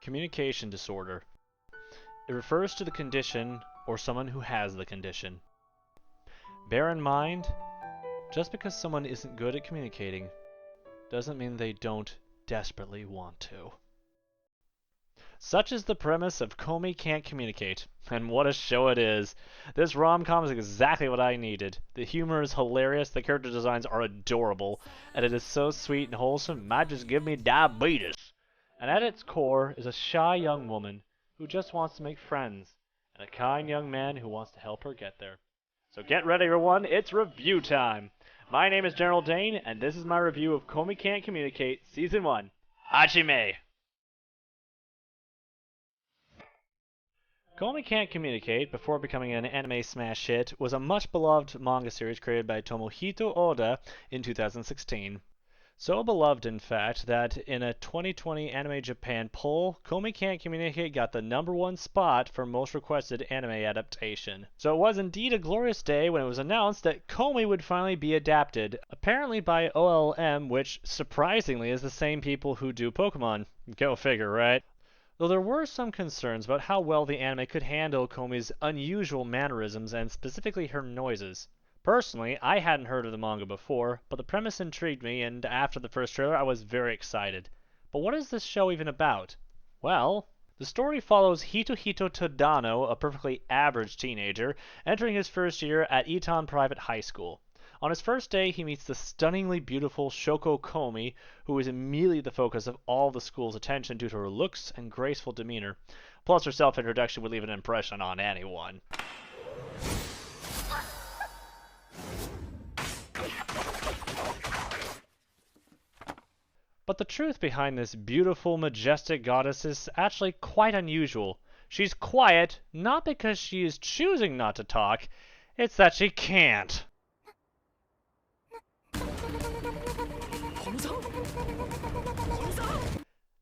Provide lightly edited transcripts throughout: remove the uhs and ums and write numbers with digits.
Communication disorder. It refers to the condition or someone who has the condition. Bear in mind, just because someone isn't good at communicating doesn't mean they don't desperately want to. Such is the premise of Komi Can't Communicate, and what a show it is. This rom-com is exactly what I needed. The humor is hilarious, the character designs are adorable, and it is so sweet and wholesome, it might just give me diabetes. And at its core is a shy young woman who just wants to make friends, and a kind young man who wants to help her get there. So get ready everyone, it's review time! My name is General Dane, and this is my review of Komi Can't Communicate, Season 1, Hachime! Komi Can't Communicate, before becoming an anime smash hit, was a much-beloved manga series created by Tomohito Oda in 2016. So beloved, in fact, that in a 2020 Anime Japan poll, Komi Can't Communicate got the #1 spot for most requested anime adaptation. So it was indeed a glorious day when it was announced that Komi would finally be adapted, apparently by OLM, which, surprisingly, is the same people who do Pokemon. Go figure, right? Though there were some concerns about how well the anime could handle Komi's unusual mannerisms and specifically her noises. Personally, I hadn't heard of the manga before, but the premise intrigued me, and after the first trailer I was very excited. But what is this show even about? Well, the story follows Hitohito Tadano, a perfectly average teenager, entering his first year at Eton Private High School. On his first day, he meets the stunningly beautiful Shoko Komi, who is immediately the focus of all the school's attention due to her looks and graceful demeanor. Plus, her self-introduction would leave an impression on anyone. But the truth behind this beautiful, majestic goddess is actually quite unusual. She's quiet, not because she is choosing not to talk, it's that she can't.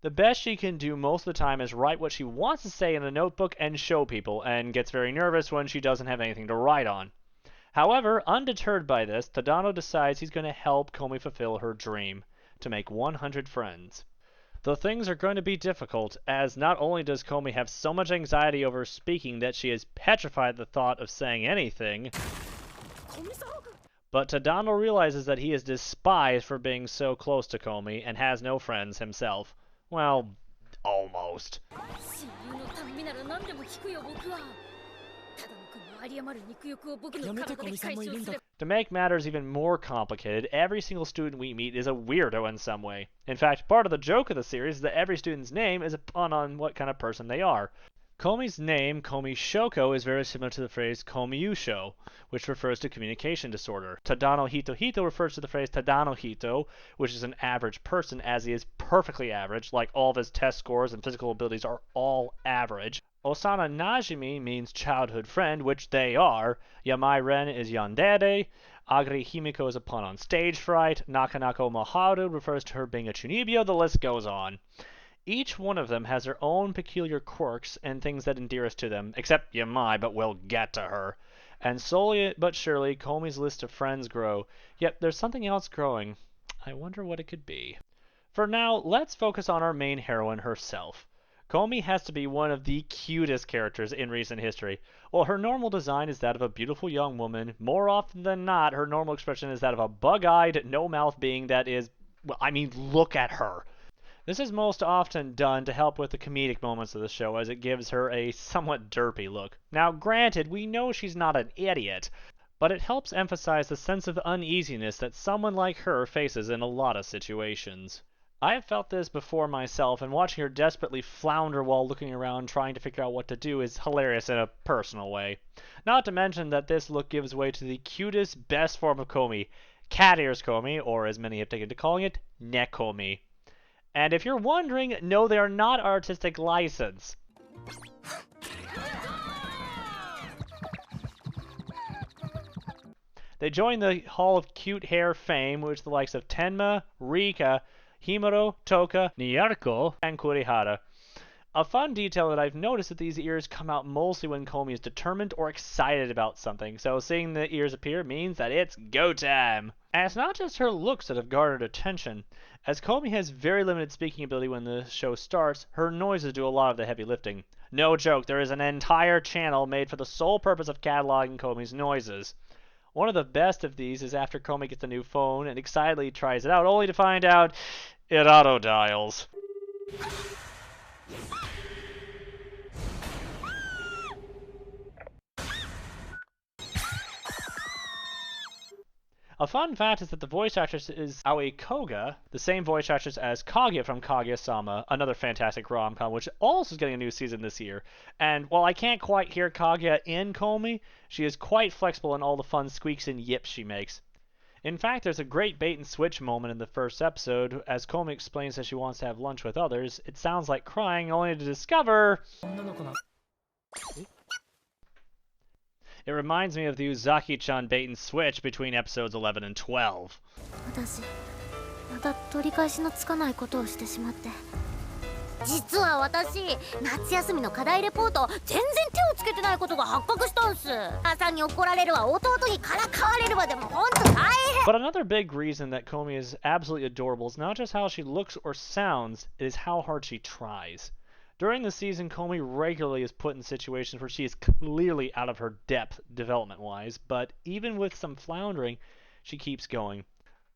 The best she can do most of the time is write what she wants to say in a notebook and show people, and gets very nervous when she doesn't have anything to write on. However, undeterred by this, Tadano decides he's going to help Komi fulfill her dream, to make 100 friends. Though things are going to be difficult, as not only does Komi have so much anxiety over speaking that she is petrified at the thought of saying anything, but Tadano realizes that he is despised for being so close to Komi and has no friends himself. Well, almost. To make matters even more complicated, every single student we meet is a weirdo in some way. In fact, part of the joke of the series is that every student's name is a pun on what kind of person they are. Komi's name, Komi Shoko, is very similar to the phrase Komiyusho, which refers to communication disorder. Tadano Hito refers to the phrase Tadano Hito, which is an average person, as he is perfectly average, like all of his test scores and physical abilities are all average. Osana Najimi means childhood friend, which they are. Yamai Ren is yandere. Agri Himiko is a pun on stage fright. Nakanako Maharu refers to her being a Chunibyo. The list goes on. Each one of them has their own peculiar quirks and things that endear us to them, except Yamai, but we'll get to her. And slowly but surely, Komi's list of friends grow. Yet there's something else growing. I wonder what it could be. For now, let's focus on our main heroine herself. Komi has to be one of the cutest characters in recent history. While her normal design is that of a beautiful young woman, more often than not, her normal expression is that of a bug-eyed, no-mouth being that is, well, I mean, look at her. This is most often done to help with the comedic moments of the show, as it gives her a somewhat derpy look. Now, granted, we know she's not an idiot, but it helps emphasize the sense of uneasiness that someone like her faces in a lot of situations. I have felt this before myself, and watching her desperately flounder while looking around trying to figure out what to do is hilarious in a personal way. Not to mention that this look gives way to the cutest, best form of Komi, cat ears Komi, or as many have taken to calling it, Nekomi. And if you're wondering, no, they are not artistic license. They join the Hall of Cute Hair fame, which the likes of Tenma, Rika, Himuro, Toka, Nyarko, and Kurihara. A fun detail that I've noticed is that these ears come out mostly when Komi is determined or excited about something, so seeing the ears appear means that it's go time! And it's not just her looks that have garnered attention. As Komi has very limited speaking ability when the show starts, her noises do a lot of the heavy lifting. No joke, there is an entire channel made for the sole purpose of cataloging Komi's noises. One of the best of these is after Komi gets a new phone and excitedly tries it out, only to find out it auto-dials. A fun fact is that the voice actress is Aoi Koga, the same voice actress as Kaguya from Kaguya-sama, another fantastic rom-com, which also is getting a new season this year. And while I can't quite hear Kaguya in Komi, she is quite flexible in all the fun squeaks and yips she makes. In fact, there's a great bait-and-switch moment in the first episode, as Komi explains that she wants to have lunch with others. It sounds like crying, only to discover... It reminds me of the Uzaki-chan bait-and-switch between episodes 11 and 12. 私、また取り返しのつかないことをしてしまって。実は私、夏休みの課題レポート、全然手をつけてないことが発覚したんす。朝に怒られるわ、弟にからかわれるわでもほんと大変。But another big reason that Komi is absolutely adorable is not just how she looks or sounds, it is how hard she tries. During the season, Komi regularly is put in situations where she is clearly out of her depth development-wise, but even with some floundering, she keeps going.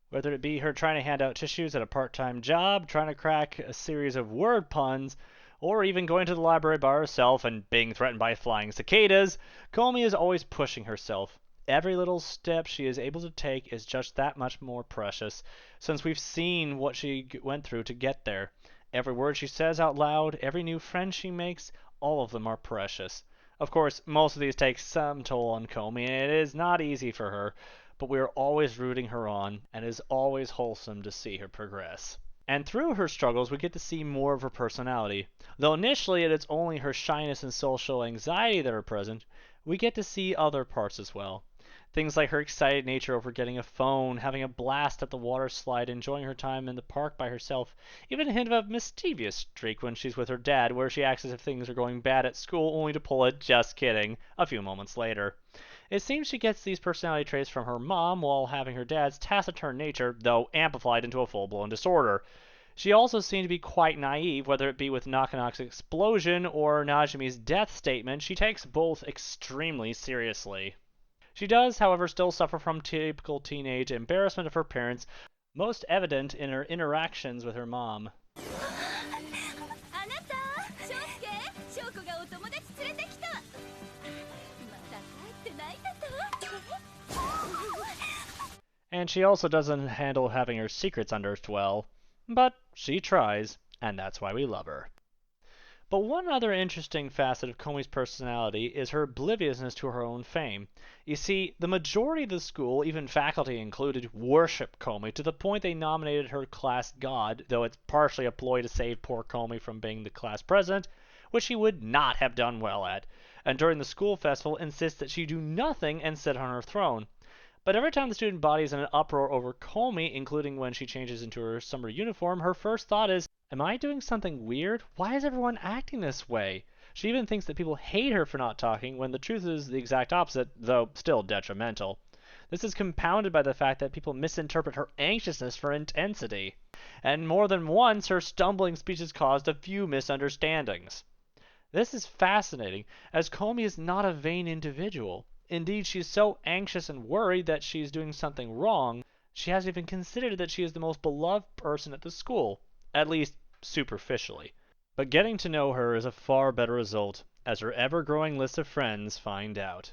Whether it be her trying to hand out tissues at a part-time job, trying to crack a series of word puns, or even going to the library by herself and being threatened by flying cicadas, Komi is always pushing herself. Every little step she is able to take is just that much more precious, since we've seen what she went through to get there. Every word she says out loud, every new friend she makes, all of them are precious. Of course, most of these take some toll on Komi, and it is not easy for her, but we are always rooting her on, and it is always wholesome to see her progress. And through her struggles, we get to see more of her personality. Though initially it is only her shyness and social anxiety that are present, we get to see other parts as well. Things like her excited nature over getting a phone, having a blast at the water slide, enjoying her time in the park by herself, even a hint of a mischievous streak when she's with her dad, where she acts as if things are going bad at school, only to pull it, just kidding, a few moments later. It seems she gets these personality traits from her mom, while having her dad's taciturn nature, though amplified into a full-blown disorder. She also seemed to be quite naive, whether it be with Nakanaka's explosion or Najimi's death statement. She takes both extremely seriously. She does, however, still suffer from typical teenage embarrassment of her parents, most evident in her interactions with her mom. And she also doesn't handle having her secrets unearthed well, but she tries, and that's why we love her. But one other interesting facet of Komi's personality is her obliviousness to her own fame. You see, the majority of the school, even faculty included, worship Komi to the point they nominated her class god, though it's partially a ploy to save poor Komi from being the class president, which she would not have done well at, and during the school festival insists that she do nothing and sit on her throne. But every time the student body is in an uproar over Komi, including when she changes into her summer uniform, her first thought is, am I doing something weird? Why is everyone acting this way? She even thinks that people hate her for not talking, when the truth is the exact opposite, though still detrimental. This is compounded by the fact that people misinterpret her anxiousness for intensity. And more than once, her stumbling speech has caused a few misunderstandings. This is fascinating, as Komi is not a vain individual. Indeed, she is so anxious and worried that she is doing something wrong, she hasn't even considered that she is the most beloved person at the school, at least superficially. But getting to know her is a far better result, as her ever-growing list of friends find out.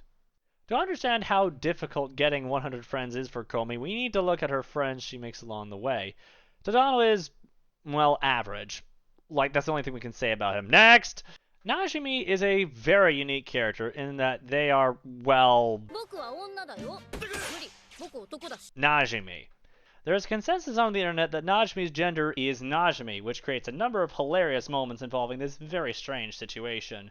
To understand how difficult getting 100 friends is for Komi, we need to look at her friends she makes along the way. Tadano is, well, average. Like, that's the only thing we can say about him. Next! Najimi is a very unique character in that they are, well... Najimi. There is consensus on the internet that Najimi's gender is Najimi, which creates a number of hilarious moments involving this very strange situation.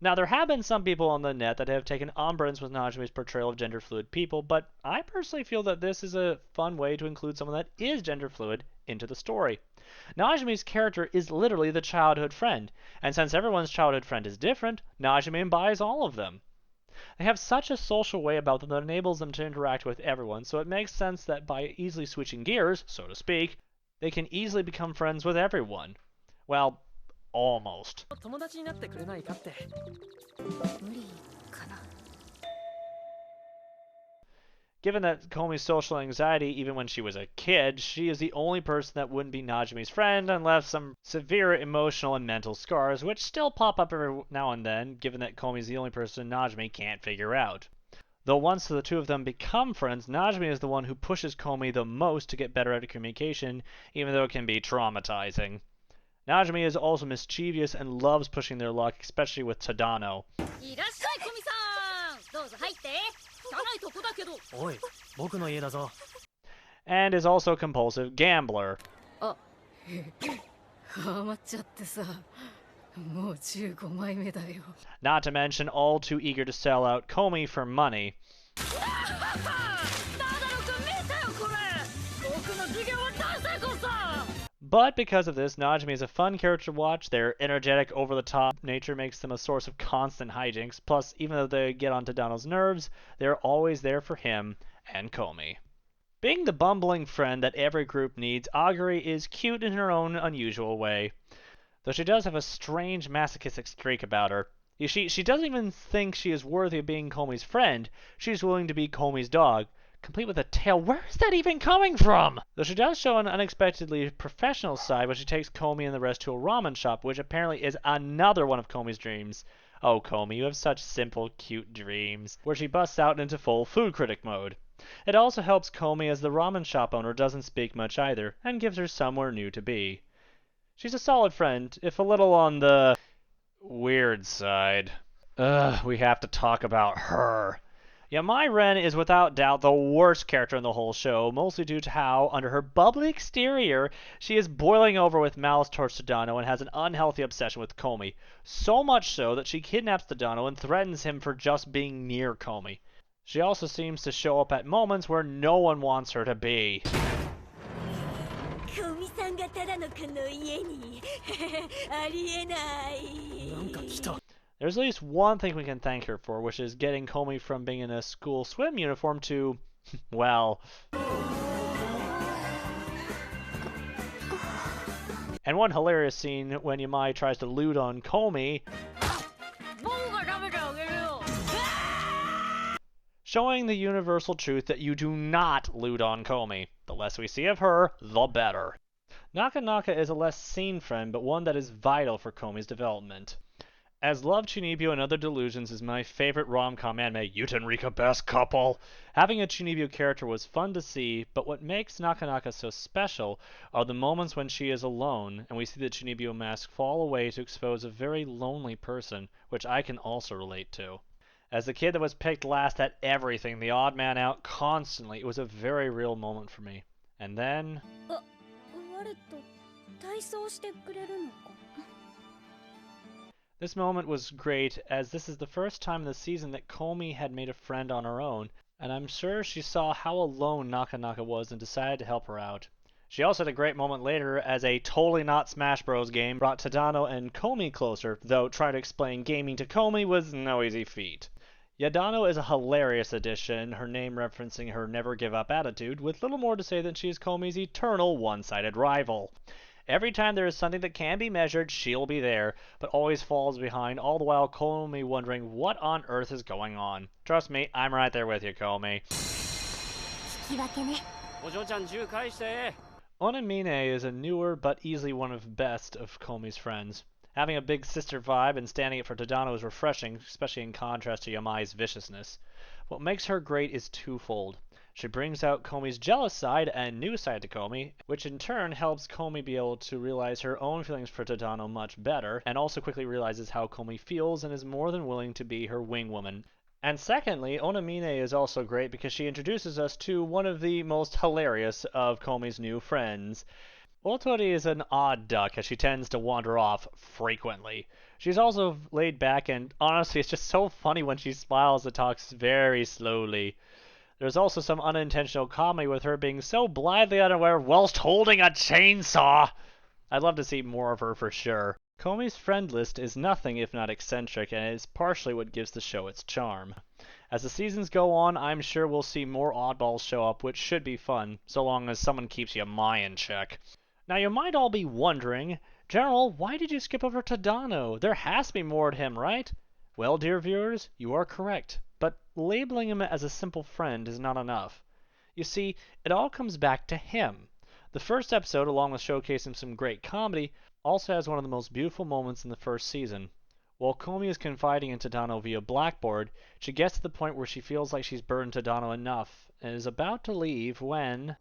Now, there have been some people on the net that have taken umbrage with Najimi's portrayal of gender-fluid people, but I personally feel that this is a fun way to include someone that is gender-fluid into the story. Najume's character is literally the childhood friend, and since everyone's childhood friend is different, Najime embodies all of them. They have such a social way about them that enables them to interact with everyone, so it makes sense that by easily switching gears, so to speak, they can easily become friends with everyone. Well, almost. Given that Komi's social anxiety, even when she was a kid, she is the only person that wouldn't be Najume's friend unless some severe emotional and mental scars, which still pop up every now and then, given that Komi's the only person Najume can't figure out. Though once the two of them become friends, Najume is the one who pushes Komi the most to get better at communication, even though it can be traumatizing. Najume is also mischievous and loves pushing their luck, especially with Tadano. And is also a compulsive gambler. Not to mention all too eager to sell out Komi for money. But because of this, Najume is a fun character to watch. Their energetic, over-the-top nature makes them a source of constant hijinks. Plus, even though they get on Tadano's nerves, they're always there for him and Komi. Being the bumbling friend that every group needs, Aguri is cute in her own unusual way. Though she does have a strange masochistic streak about her. She doesn't even think she is worthy of being Komi's friend. She's willing to be Komi's dog, complete with a tail. Where is that even coming from? Though she does show an unexpectedly professional side when she takes Komi and the rest to a ramen shop, which apparently is another one of Komi's dreams. Oh, Komi, you have such simple, cute dreams. Where she busts out into full food critic mode. It also helps Komi as the ramen shop owner doesn't speak much either, and gives her somewhere new to be. She's a solid friend, if a little on the weird side. We have to talk about her. Yamai Ren is without doubt the worst character in the whole show, mostly due to how, under her bubbly exterior, she is boiling over with malice towards Tadano and has an unhealthy obsession with Komi. So much so that she kidnaps Tadano and threatens him for just being near Komi. She also seems to show up at moments where no one wants her to be. There's at least one thing we can thank her for, which is getting Komi from being in a school swim uniform to, well... And one hilarious scene when Yamai tries to loot on Komi, showing the universal truth that you do not loot on Komi. The less we see of her, the better. Naka is a less seen friend, but one that is vital for Komi's development. As Love, Chunibyo, and Other Delusions is my favorite rom-com anime, Yutenrika best couple. Having a Chunibyo character was fun to see, but what makes Naka so special are the moments when she is alone, and we see the Chunibyo mask fall away to expose a very lonely person, which I can also relate to. As the kid that was picked last at everything, the odd man out constantly, it was a very real moment for me. And then... This moment was great, as this is the first time in the season that Komi had made a friend on her own, and I'm sure she saw how alone Naka was and decided to help her out. She also had a great moment later as a totally not Smash Bros game brought Tadano and Komi closer, though trying to explain gaming to Komi was no easy feat. Yadano is a hilarious addition, her name referencing her never-give-up attitude, with little more to say than she is Komi's eternal one-sided rival. Every time there is something that can be measured, she'll be there, but always falls behind, all the while Komi wondering what on earth is going on. Trust me, I'm right there with you, Komi. Onamine is a newer but easily one of the best of Komi's friends. Having a big sister vibe and standing up for Tadano is refreshing, especially in contrast to Yamai's viciousness. What makes her great is twofold. She brings out Komi's jealous side and new side to Komi, which in turn helps Komi be able to realize her own feelings for Tadano much better, and also quickly realizes how Komi feels and is more than willing to be her wing woman. And secondly, Onamine is also great because she introduces us to one of the most hilarious of Komi's new friends. Otori is an odd duck as she tends to wander off frequently. She's also laid back and honestly it's just so funny when she smiles and talks very slowly. There's also some unintentional comedy with her being so blithely unaware whilst holding a chainsaw. I'd love to see more of her for sure. Komi's friend list is nothing if not eccentric, and is partially what gives the show its charm. As the seasons go on, I'm sure we'll see more oddballs show up, which should be fun, so long as someone keeps Yamai in check. Now you might all be wondering, General, why did you skip over Tadano? There has to be more to him, right? Well, dear viewers, you are correct, but labeling him as a simple friend is not enough. You see, it all comes back to him. The first episode, along with showcasing some great comedy, also has one of the most beautiful moments in the first season. While Komi is confiding in Tadano via Blackboard, she gets to the point where she feels like she's burdened Tadano enough, and is about to leave when...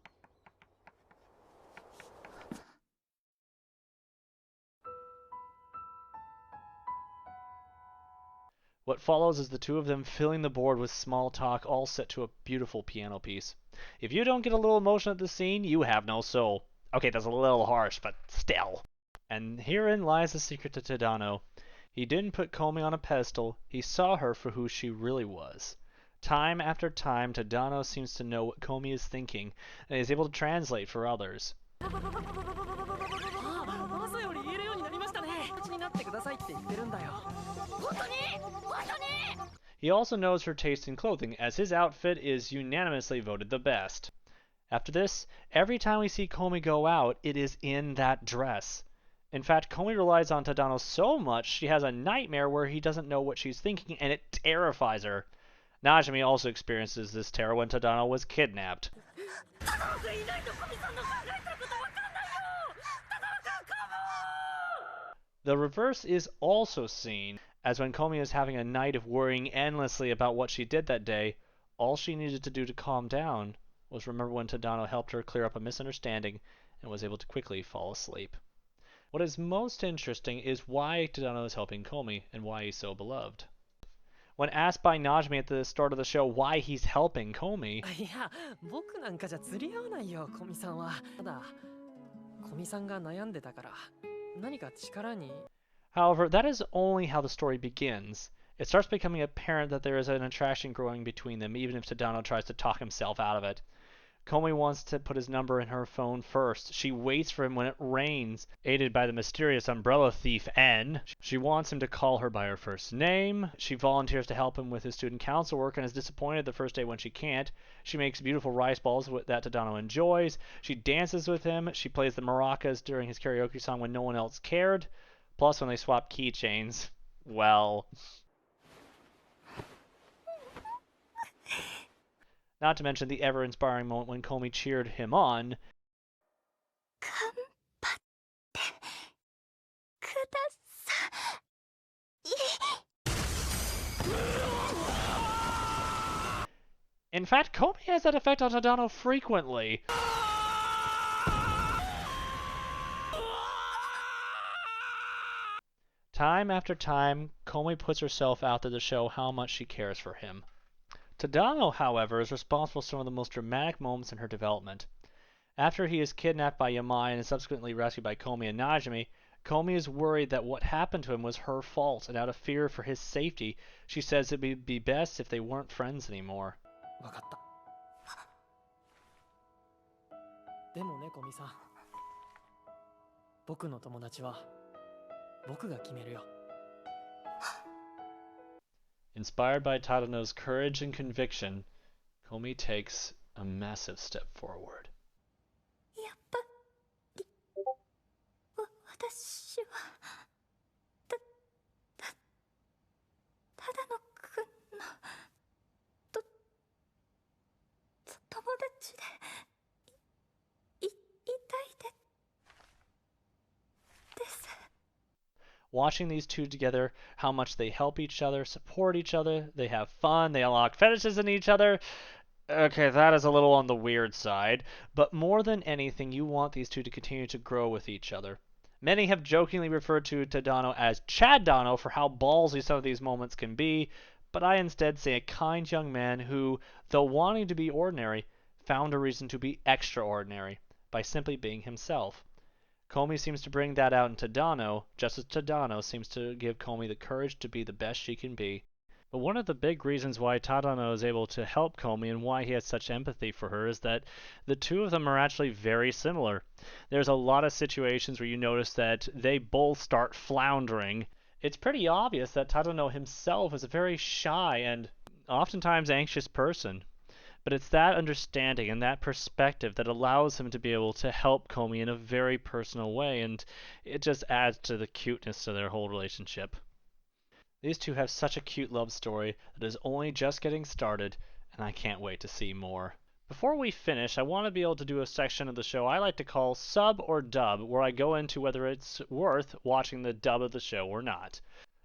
What follows is the two of them filling the board with small talk, all set to a beautiful piano piece. If you don't get a little emotion at the scene, you have no soul. Okay, that's a little harsh, but still. And herein lies the secret to Tadano. He didn't put Komi on a pedestal, he saw her for who she really was. Time after time, Tadano seems to know what Komi is thinking, and is able to translate for others. He also knows her taste in clothing, as his outfit is unanimously voted the best. After this, every time we see Komi go out, it is in that dress. In fact, Komi relies on Tadano so much she has a nightmare where he doesn't know what she's thinking, and it terrifies her. Najimi also experiences this terror when Tadano was kidnapped. The reverse is also seen, as when Komi is having a night of worrying endlessly about what she did that day, all she needed to do to calm down was remember when Tadano helped her clear up a misunderstanding and was able to quickly fall asleep. What is most interesting is why Tadano is helping Komi and why he's so beloved. When asked by Najimi at the start of the show why he's helping Komi, however, that is only how the story begins. It starts becoming apparent that there is an attraction growing between them, even if Tadano tries to talk himself out of it. Komi wants to put his number in her phone first. She waits for him when it rains, aided by the mysterious umbrella thief N. She wants him to call her by her first name. She volunteers to help him with his student council work and is disappointed the first day when she can't. She makes beautiful rice balls that Tadano enjoys. She dances with him. She plays the maracas during his karaoke song when no one else cared. Plus, when they swap keychains, well... Not to mention the ever-inspiring moment when Komi cheered him on. In fact, Komi has that effect on Tadano frequently. Time after time, Komi puts herself out there to show how much she cares for him. Tadano, however, is responsible for some of the most dramatic moments in her development. After he is kidnapped by Yamai and is subsequently rescued by Komi and Najimi, Komi is worried that what happened to him was her fault, and out of fear for his safety, she says it would be best if they weren't friends anymore. Inspired by Tadano's courage and conviction, Komi takes a massive step forward. Watching these two together, how much they help each other, support each other, they have fun, they unlock fetishes in each other. Okay, that is a little on the weird side, but more than anything, you want these two to continue to grow with each other. Many have jokingly referred to Tadano as Chad-dano for how ballsy some of these moments can be, but I instead say a kind young man who, though wanting to be ordinary, found a reason to be extraordinary by simply being himself. Komi seems to bring that out in Tadano, just as Tadano seems to give Komi the courage to be the best she can be. But one of the big reasons why Tadano is able to help Komi and why he has such empathy for her is that the two of them are actually very similar. There's a lot of situations where you notice that they both start floundering. It's pretty obvious that Tadano himself is a very shy and oftentimes anxious person. But it's that understanding and that perspective that allows him to be able to help Komi in a very personal way, and it just adds to the cuteness to their whole relationship. These two have such a cute love story that is only just getting started, and I can't wait to see more. Before we finish, I want to be able to do a section of the show I like to call Sub or Dub, where I go into whether it's worth watching the dub of the show or not.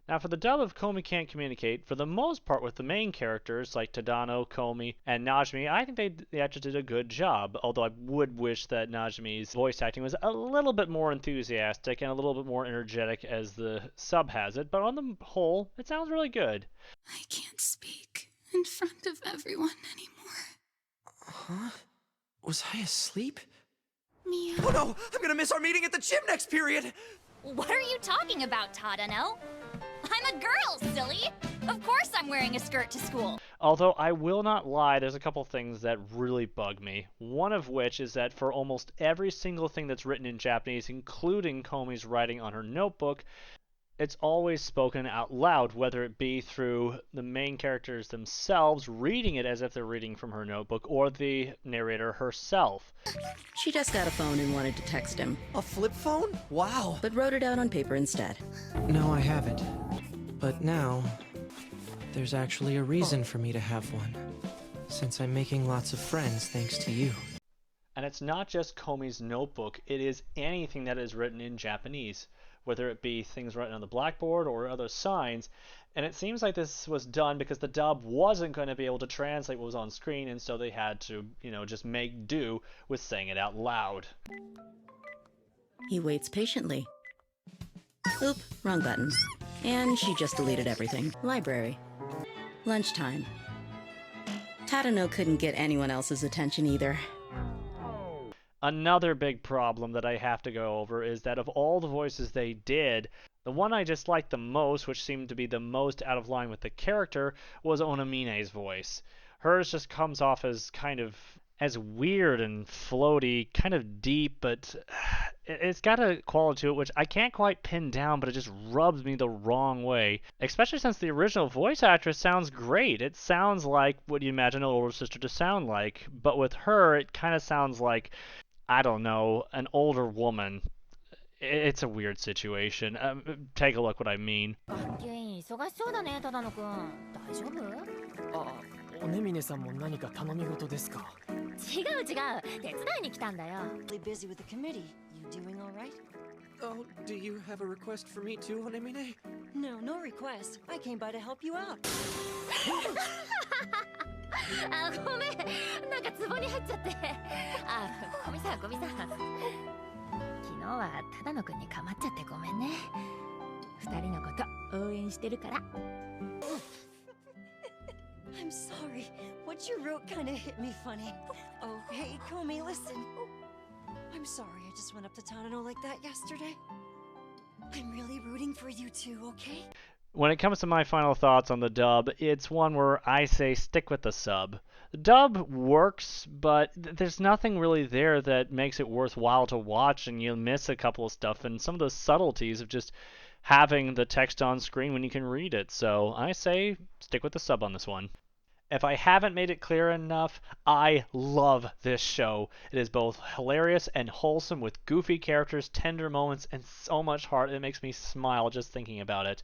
Now, for the dub of Komi Can't Communicate, for the most part with the main characters like Tadano, Komi, and Najimi, I think they actually did a good job, although I would wish that Najimi's voice acting was a little bit more enthusiastic and a little bit more energetic as the sub has it, but on the whole, it sounds really good. I can't speak in front of everyone anymore. Huh? Was I asleep? Mia. Oh no! I'm gonna miss our meeting at the gym next period! What are you talking about, Tadano? I'm a girl, silly! Of course I'm wearing a skirt to school! Although I will not lie, there's a couple things that really bug me. One of which is that for almost every single thing that's written in Japanese, including Komi's writing on her notebook, it's always spoken out loud, whether it be through the main characters themselves reading it as if they're reading from her notebook, or the narrator herself. She just got a phone and wanted to text him, A flip phone? Wow! but wrote it out on paper instead. No, I haven't. But now, there's actually a reason for me to have one. Since I'm making lots of friends thanks to you. And it's not just Komi's notebook, it is anything that is written in Japanese, whether it be things written on the blackboard or other signs. And it seems like this was done because the dub wasn't going to be able to translate what was on screen, and so they had to, just make do with saying it out loud. He waits patiently. Oop, wrong button. And she just deleted everything. Library. Lunchtime. Tadano couldn't get anyone else's attention either. Another big problem that I have to go over is that of all the voices they did, the one I just liked the most, which seemed to be the most out of line with the character, was Onamine's voice. Hers just comes off as kind of as weird and floaty, kind of deep, but it's got a quality to it which I can't quite pin down, but it just rubs me the wrong way. Especially since the original voice actress sounds great. It sounds like what you imagine an older sister to sound like, but with her, it kind of sounds like, I don't know, an older woman. It's a weird situation. Take a look what I mean. 忙しそうだね、只野くん。大丈夫？おねみねさんも何か頼み事ですか？違う違う、手伝いに来たんだよ。Busy with the committee. You doing all right? Oh, do you have a request for me too, Onemine? No, no request. I came by to help you out. ごめん、なんか壺に入っちゃって。小見さん、小見さん。昨日は只野くんに構っちゃってごめんね。二人のこと応援してるから。I'm sorry. What you wrote kind of hit me funny. Oh, hey, Komi, listen. I'm sorry I just went up to Tadano like that yesterday. I'm really rooting for you two, okay? When it comes to my final thoughts on the dub, it's one where I say stick with the sub. The dub works, but there's nothing really there that makes it worthwhile to watch, and you'll miss a couple of stuff and some of the subtleties of just having the text on screen when you can read it. So I say stick with the sub on this one. If I haven't made it clear enough, I love this show. It is both hilarious and wholesome with goofy characters, tender moments, and so much heart it makes me smile just thinking about it.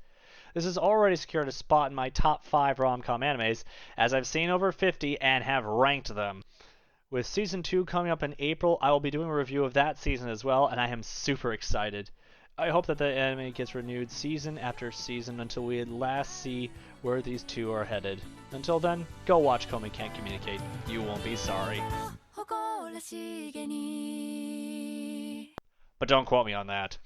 This has already secured a spot in my top 5 rom-com animes, as I've seen over 50 and have ranked them. With Season 2 coming up in April, I will be doing a review of that season as well, and I am super excited. I hope that the anime gets renewed season after season until we at last see where these two are headed. Until then, go watch Komi Can't Communicate. You won't be sorry. But don't quote me on that.